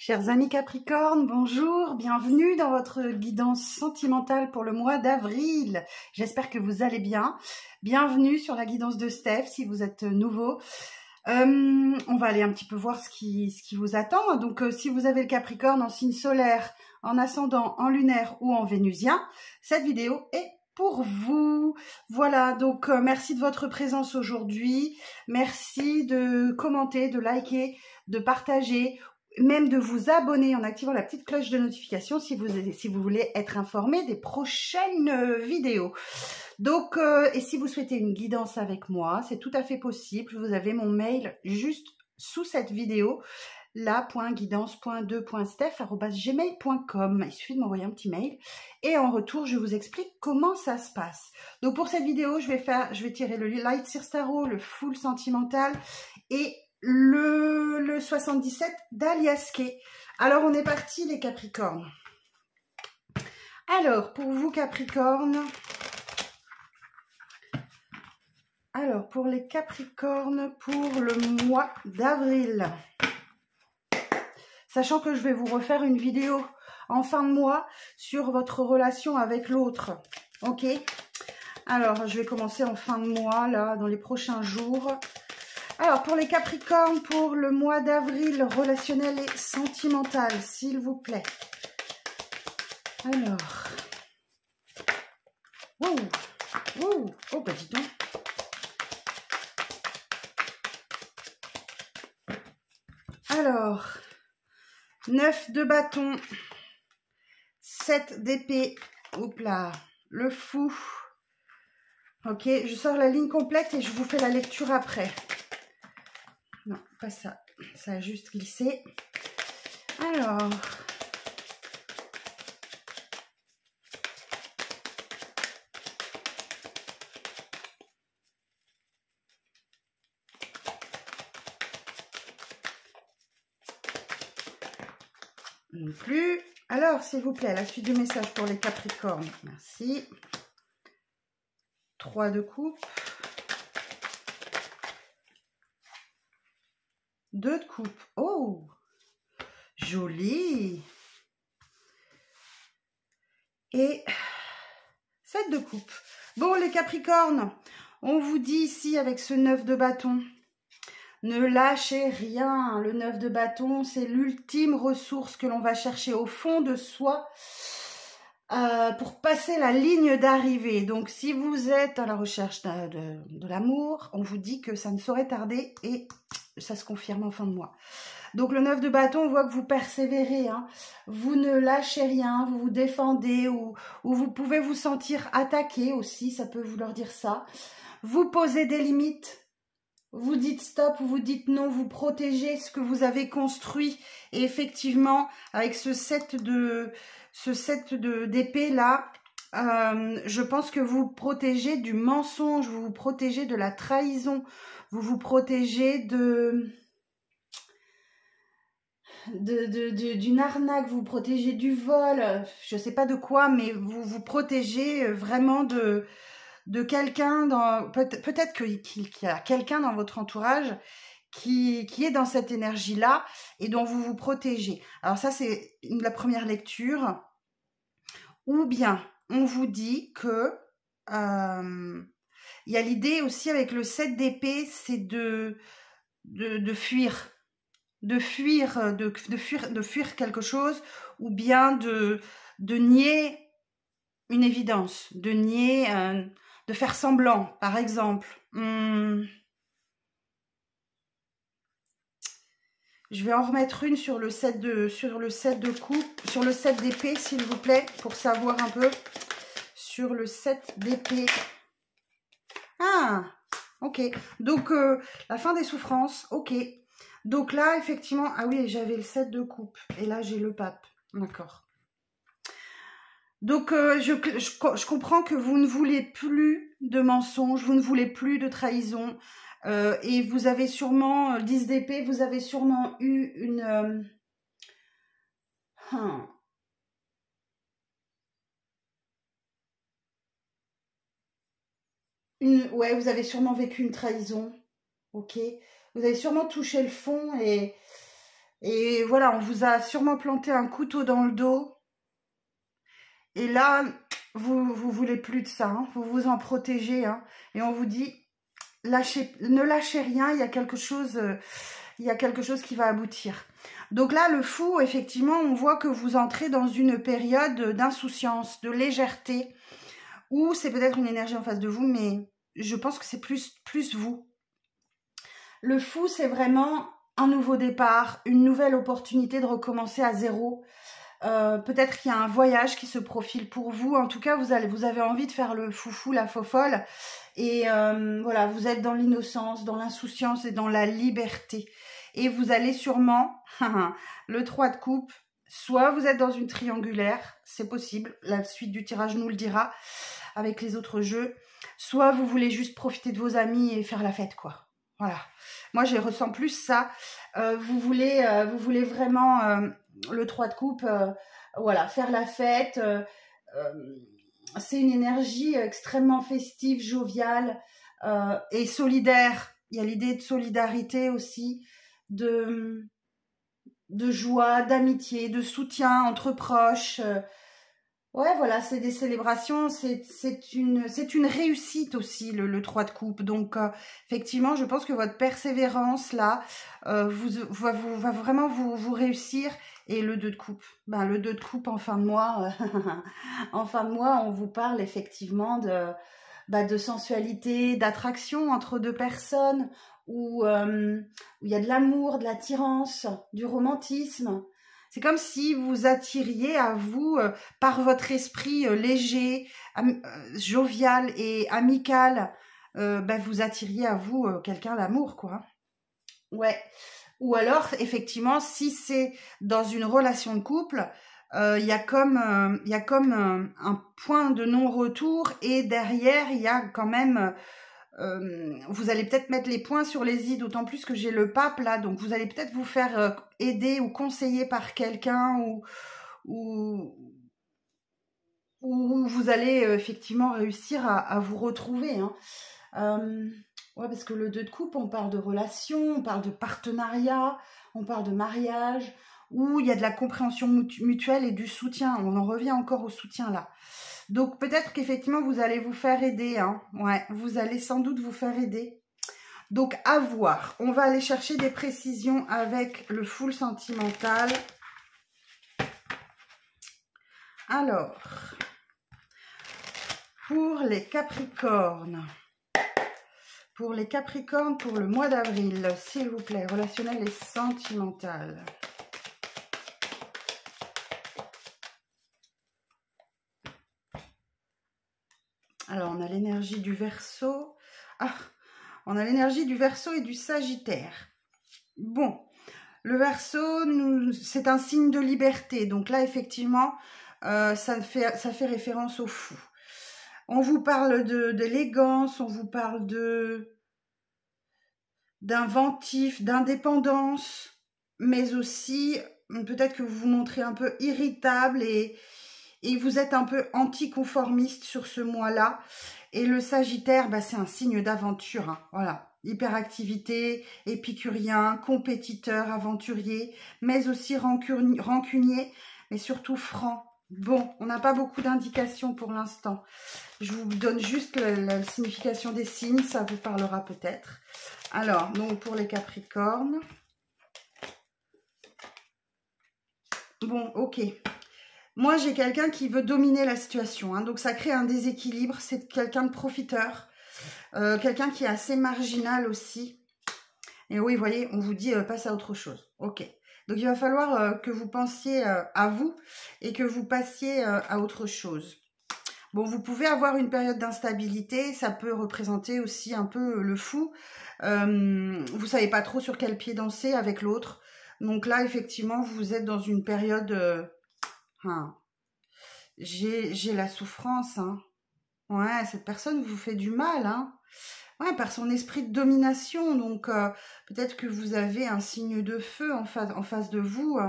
Chers amis Capricorne, bonjour, bienvenue dans votre guidance sentimentale pour le mois d'avril. J'espère que vous allez bien. Bienvenue sur la guidance de Steph si vous êtes nouveau. On va aller un petit peu voir ce qui vous attend. Donc si vous avez le Capricorne en signe solaire, en ascendant, en lunaire ou en vénusien, cette vidéo est pour vous. Voilà, donc merci de votre présence aujourd'hui. Merci de commenter, de liker, de partager, même de vous abonner en activant la petite cloche de notification si vous voulez être informé des prochaines vidéos. Donc, et si vous souhaitez une guidance avec moi, c'est tout à fait possible. Vous avez mon mail juste sous cette vidéo, la.guidance.2.steph@gmail.com. Il suffit de m'envoyer un petit mail et en retour, je vous explique comment ça se passe. Donc, pour cette vidéo, je vais tirer le Light Seer Tarot, le Full Sentimental et le 77 d'Alias Kay. Alors, on est parti les Capricornes. Alors, pour vous Capricornes, pour les Capricornes, pour le mois d'avril, sachant que je vais vous refaire une vidéo en fin de mois sur votre relation avec l'autre, ok? Alors, je vais commencer en fin de mois, là, dans les prochains jours. Alors, pour les Capricornes, pour le mois d'avril, relationnel et sentimental, s'il vous plaît. Alors. Wow. Wow. Oh, bah dis donc. Alors, 9 de bâton, 7 d'épée. Hop là, le fou. Ok, je sors la ligne complète et je vous fais la lecture après. Non, pas ça. Ça a juste glissé. Alors. Non plus. Alors, s'il vous plaît, la suite du message pour les Capricornes. Merci. 3 de coupe. 2 de coupe. Oh, joli. Et 7 de coupe. Bon, les Capricornes, on vous dit ici avec ce 9 de bâton, ne lâchez rien. Le 9 de bâton, c'est l'ultime ressource que l'on va chercher au fond de soi pour passer la ligne d'arrivée. Donc, si vous êtes à la recherche de l'amour, on vous dit que ça ne saurait tarder et ça se confirme en fin de mois. Donc, le 9 de bâton, on voit que vous persévérez, hein. Vous ne lâchez rien, vous vous défendez ou vous pouvez vous sentir attaqué aussi, ça peut vouloir dire ça. Vous posez des limites. Vous dites stop, vous dites non, vous protégez ce que vous avez construit. Et effectivement, avec ce 7 d'épée là, je pense que vous protégez du mensonge, vous vous protégez de la trahison, vous vous protégez d'une arnaque, vous vous protégez du vol, je sais pas de quoi, mais vous vous protégez vraiment de quelqu'un, peut-être qu'il y a quelqu'un dans votre entourage qui est dans cette énergie-là et dont vous vous protégez. Alors ça, c'est la première lecture. Ou bien, on vous dit que il y a l'idée aussi avec le 7 d'épée, c'est de fuir. De fuir quelque chose ou bien de nier une évidence, de nier... de faire semblant, par exemple. Je vais en remettre une sur le 7 de coupe, sur le 7 d'épée, s'il vous plaît, pour savoir un peu. Sur le 7 d'épée. Ah, ok. Donc, la fin des souffrances, ok. Donc là, effectivement, ah oui, j'avais le 7 de coupe. Et là, j'ai le pape. D'accord. Donc, je comprends que vous ne voulez plus de mensonges, vous ne voulez plus de trahison. Et vous avez sûrement, 10 d'épée, vous avez sûrement eu une... ouais, vous avez sûrement vécu une trahison. Ok. Vous avez sûrement touché le fond et Et voilà, on vous a sûrement planté un couteau dans le dos. Et là, vous voulez plus de ça, hein, vous vous en protégez. Hein, et on vous dit, ne lâchez rien, il y a quelque chose qui va aboutir. Donc là, le fou, effectivement, on voit que vous entrez dans une période d'insouciance, de légèreté, ou c'est peut-être une énergie en face de vous, mais je pense que c'est plus vous. Le fou, c'est vraiment un nouveau départ, une nouvelle opportunité de recommencer à zéro. Peut-être qu'il y a un voyage qui se profile pour vous. En tout cas, vous avez envie de faire le foufou, la fofolle. Et voilà, vous êtes dans l'innocence, dans l'insouciance et dans la liberté. Et vous allez sûrement, le 3 de coupe, soit vous êtes dans une triangulaire, c'est possible, la suite du tirage nous le dira, avec les autres jeux, soit vous voulez juste profiter de vos amis et faire la fête, quoi. Voilà. Moi, je ressens plus ça. Vous voulez vraiment, le 3 de coupe, voilà, faire la fête. C'est une énergie extrêmement festive, joviale et solidaire. Il y a l'idée de solidarité aussi, de joie, d'amitié, de soutien entre proches. Ouais, voilà, c'est des célébrations, c'est une réussite aussi, le 3 de coupe. Donc, effectivement, je pense que votre persévérance, là, va vraiment vous réussir. Et le 2 de coupe, ben, le 2 de coupe en fin de mois, en fin de mois, on vous parle effectivement de sensualité, d'attraction entre deux personnes, où il y a de l'amour, de l'attirance, du romantisme. C'est comme si vous attiriez à vous, par votre esprit léger, jovial et amical, vous attiriez à vous quelqu'un d'amour, quoi. Ouais. Ou alors, effectivement, si c'est dans une relation de couple, il y a comme un point de non-retour et derrière, il y a quand même... vous allez peut-être mettre les points sur les i, d'autant plus que j'ai le pape là, donc vous allez peut-être vous faire aider ou conseiller par quelqu'un ou vous allez effectivement réussir à vous retrouver. Hein. Ouais, parce que le 2 de coupe, on parle de relation, on parle de partenariat, on parle de mariage, où il y a de la compréhension mutuelle et du soutien. On en revient encore au soutien là. Donc peut-être qu'effectivement vous allez vous faire aider, hein. Ouais, vous allez sans doute vous faire aider. Donc à voir. On va aller chercher des précisions avec le full sentimental. Alors, pour les Capricornes. Pour les Capricornes, pour le mois d'avril, s'il vous plaît, relationnel et sentimental. Alors, on a l'énergie du Verseau. Ah, on a l'énergie du Verseau et du Sagittaire. Bon, le Verseau, c'est un signe de liberté. Donc là, effectivement, ça fait référence au fou. On vous parle d'élégance, on vous parle d'inventif, d'indépendance, mais aussi peut-être que vous vous montrez un peu irritable et vous êtes un peu anticonformiste sur ce mois-là. Et le Sagittaire, c'est un signe d'aventure, hein, voilà. Hyperactivité, épicurien, compétiteur, aventurier, mais aussi rancunier, mais surtout franc. Bon, on n'a pas beaucoup d'indications pour l'instant. Je vous donne juste la signification des signes, ça vous parlera peut-être. Alors, donc pour les Capricornes. Bon, ok. Moi, j'ai quelqu'un qui veut dominer la situation. Hein, donc, ça crée un déséquilibre. C'est quelqu'un de profiteur. Quelqu'un qui est assez marginal aussi. Et oui, vous voyez, on vous dit passe à autre chose. Ok. Donc, il va falloir que vous pensiez à vous et que vous passiez à autre chose. Bon, vous pouvez avoir une période d'instabilité. Ça peut représenter aussi un peu le fou. Vous savez pas trop sur quel pied danser avec l'autre. Donc là, effectivement, vous êtes dans une période... j'ai la souffrance. Hein. Ouais, cette personne vous fait du mal. Hein. Ouais, par son esprit de domination. Donc, peut-être que vous avez un signe de feu en face de vous.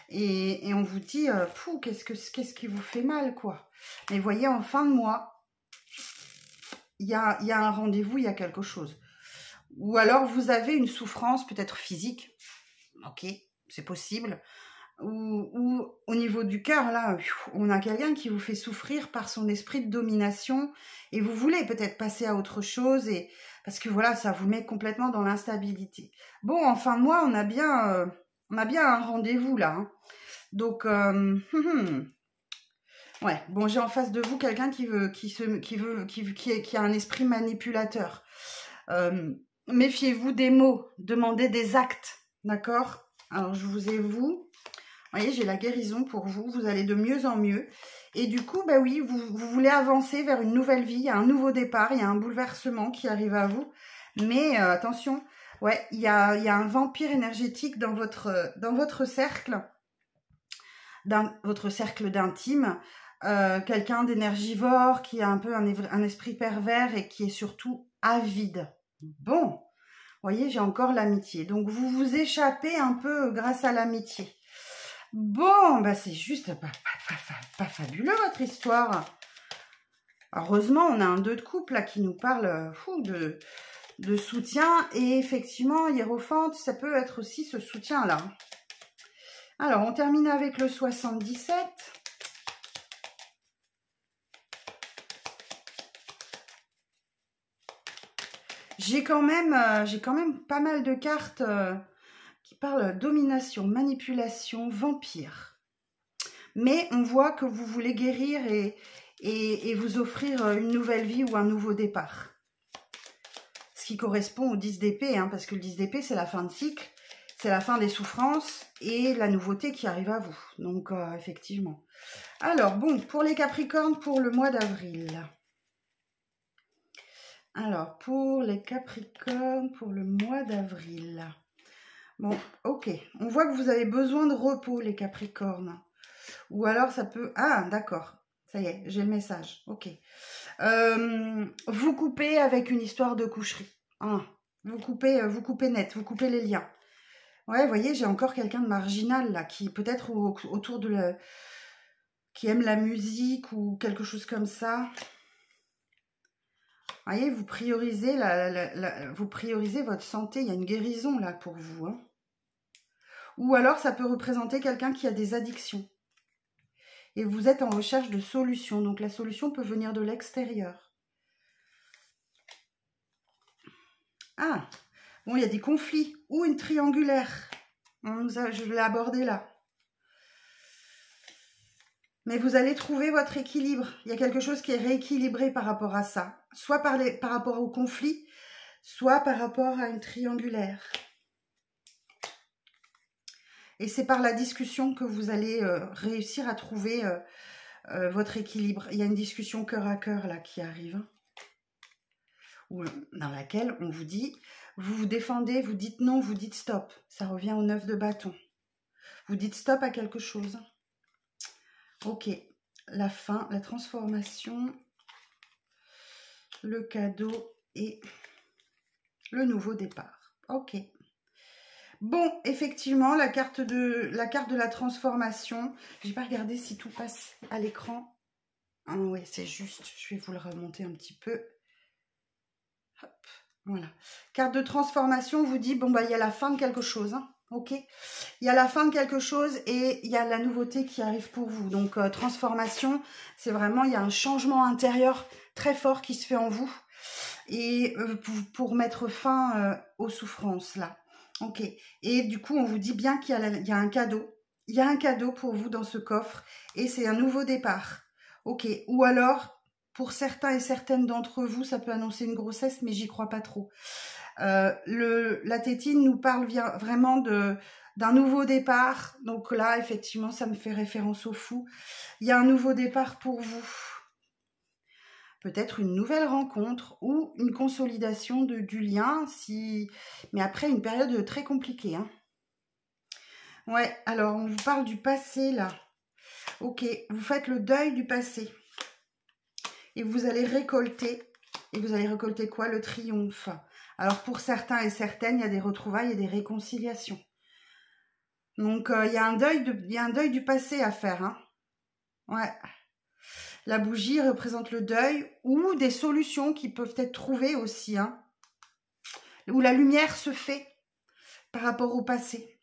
Et on vous dit, pouh, qu'est-ce qui vous fait mal, quoi. Mais voyez, en fin de mois, il y a un rendez-vous, il y a quelque chose. Ou alors, vous avez une souffrance peut-être physique. Ok, c'est possible. Ou au niveau du cœur, là, on a quelqu'un qui vous fait souffrir par son esprit de domination et vous voulez peut-être passer à autre chose et parce que voilà, ça vous met complètement dans l'instabilité. Bon, en fin de mois, on a bien un rendez-vous là. Hein. Donc, ouais, bon, j'ai en face de vous quelqu'un qui a un esprit manipulateur. Méfiez-vous des mots, demandez des actes, d'accord? Alors, je vous ai vous voyez, j'ai la guérison pour vous, vous allez de mieux en mieux. Et du coup, bah oui, vous voulez avancer vers une nouvelle vie, il y a un nouveau départ, il y a un bouleversement qui arrive à vous. Mais attention, ouais, il y a un vampire énergétique dans votre cercle, votre cercle d'intime. Quelqu'un d'énergivore qui a un peu un esprit pervers et qui est surtout avide. Bon, vous voyez, j'ai encore l'amitié. Donc, vous vous échappez un peu grâce à l'amitié. Bon, bah c'est juste pas fabuleux votre histoire. Heureusement, on a un 2 de coupe là qui nous parle de soutien. Et effectivement, hiérophante, ça peut être aussi ce soutien-là. Alors, on termine avec le 77. J'ai quand même pas mal de cartes qui parlent domination, manipulation, vampire. Mais on voit que vous voulez guérir et vous offrir une nouvelle vie ou un nouveau départ. Ce qui correspond au 10 d'épée, hein, parce que le 10 d'épée, c'est la fin de cycle, c'est la fin des souffrances et la nouveauté qui arrive à vous. Donc, effectivement. Alors, bon, pour les Capricornes, pour le mois d'avril. Alors, pour les Capricornes, pour le mois d'avril. Bon, ok. On voit que vous avez besoin de repos, les Capricornes. Ou alors, ça peut... Ah, d'accord. Ça y est, j'ai le message. Ok. Vous coupez avec une histoire de coucherie. Hein. Vous coupez net, vous coupez les liens. Ouais, vous voyez, j'ai encore quelqu'un de marginal, là, qui peut-être autour de la... qui aime la musique ou quelque chose comme ça. Vous voyez, vous priorisez, vous priorisez votre santé. Il y a une guérison là pour vous. Hein. Ou alors, ça peut représenter quelqu'un qui a des addictions. Et vous êtes en recherche de solutions. Donc, la solution peut venir de l'extérieur. Ah, bon, il y a des conflits. Ou une triangulaire. Je l'ai abordé là. Mais vous allez trouver votre équilibre. Il y a quelque chose qui est rééquilibré par rapport à ça. Soit par rapport au conflit, soit par rapport à une triangulaire. Et c'est par la discussion que vous allez réussir à trouver votre équilibre. Il y a une discussion cœur à cœur là qui arrive. Dans laquelle on vous dit, vous vous défendez, vous dites non, vous dites stop. Ça revient au 9 de bâton. Vous dites stop à quelque chose. Ok, la fin, la transformation, le cadeau et le nouveau départ. Ok. Bon, effectivement, la carte de la transformation. Je n'ai pas regardé si tout passe à l'écran. Ah oui, c'est juste. Je vais vous le remonter un petit peu. Hop, voilà. Carte de transformation vous dit, bon, bah, il y a la fin de quelque chose. Hein. Ok, il y a la fin de quelque chose et il y a la nouveauté qui arrive pour vous. Donc, transformation, c'est vraiment, il y a un changement intérieur très fort qui se fait en vous. Et pour mettre fin aux souffrances, là. Ok, et du coup, on vous dit bien qu'il y a un cadeau. Il y a un cadeau pour vous dans ce coffre et c'est un nouveau départ. Ok, ou alors, pour certains et certaines d'entre vous, ça peut annoncer une grossesse, mais j'y crois pas trop. La tétine nous parle vraiment d'un nouveau départ. Donc là, effectivement, ça me fait référence au fou. Il y a un nouveau départ pour vous. Peut-être une nouvelle rencontre ou une consolidation du lien, mais après une période très compliquée. Hein. Ouais, alors on vous parle du passé là. Ok, vous faites le deuil du passé. Et vous allez récolter. Et vous allez récolter quoi? Le triomphe. Alors, pour certains et certaines, il y a des retrouvailles et des réconciliations. Donc, il y a un deuil du passé à faire. Hein. Ouais. La bougie représente le deuil ou des solutions qui peuvent être trouvées aussi. Hein. Où la lumière se fait par rapport au passé.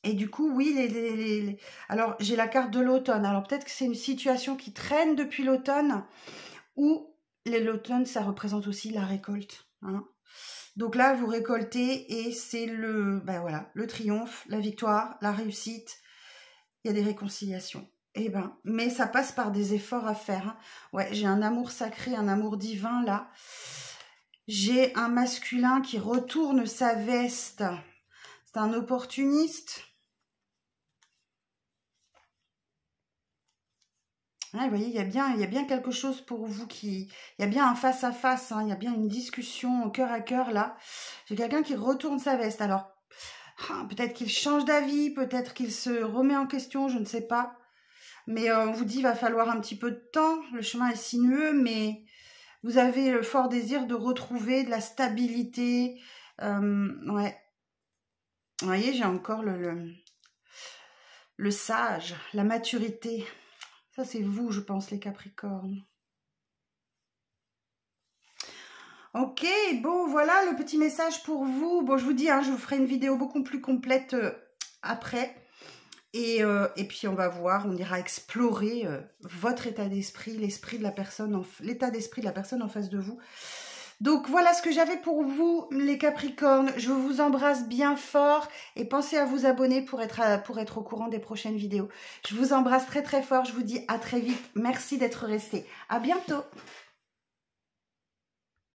Et du coup, oui, alors j'ai la carte de l'automne. Alors peut-être que c'est une situation qui traîne depuis l'automne, ou l'automne, ça représente aussi la récolte. Hein. Donc là, vous récoltez et c'est ben voilà, le triomphe, la victoire, la réussite. Il y a des réconciliations. Eh ben, mais ça passe par des efforts à faire. Hein. Ouais, j'ai un amour sacré, un amour divin là. J'ai un masculin qui retourne sa veste. C'est un opportuniste. Ouais, vous voyez, il y a bien quelque chose pour vous il y a bien un face-à-face, hein, il y a bien une discussion cœur à cœur là. J'ai quelqu'un qui retourne sa veste. Alors, peut-être qu'il change d'avis, peut-être qu'il se remet en question, je ne sais pas. Mais on vous dit, il va falloir un petit peu de temps. Le chemin est sinueux, mais vous avez le fort désir de retrouver de la stabilité. Ouais. Vous voyez, j'ai encore le sage, la maturité. Ça, c'est vous, je pense, les Capricornes. Ok, bon, voilà le petit message pour vous. Bon, je vous dis, hein, je vous ferai une vidéo beaucoup plus complète après. Et puis, on va voir, on ira explorer votre état d'esprit, l'état d'esprit de la personne en face de vous. Donc, voilà ce que j'avais pour vous, les Capricornes. Je vous embrasse bien fort et pensez à vous abonner pour être au courant des prochaines vidéos. Je vous embrasse très très fort. Je vous dis à très vite. Merci d'être restés. À bientôt.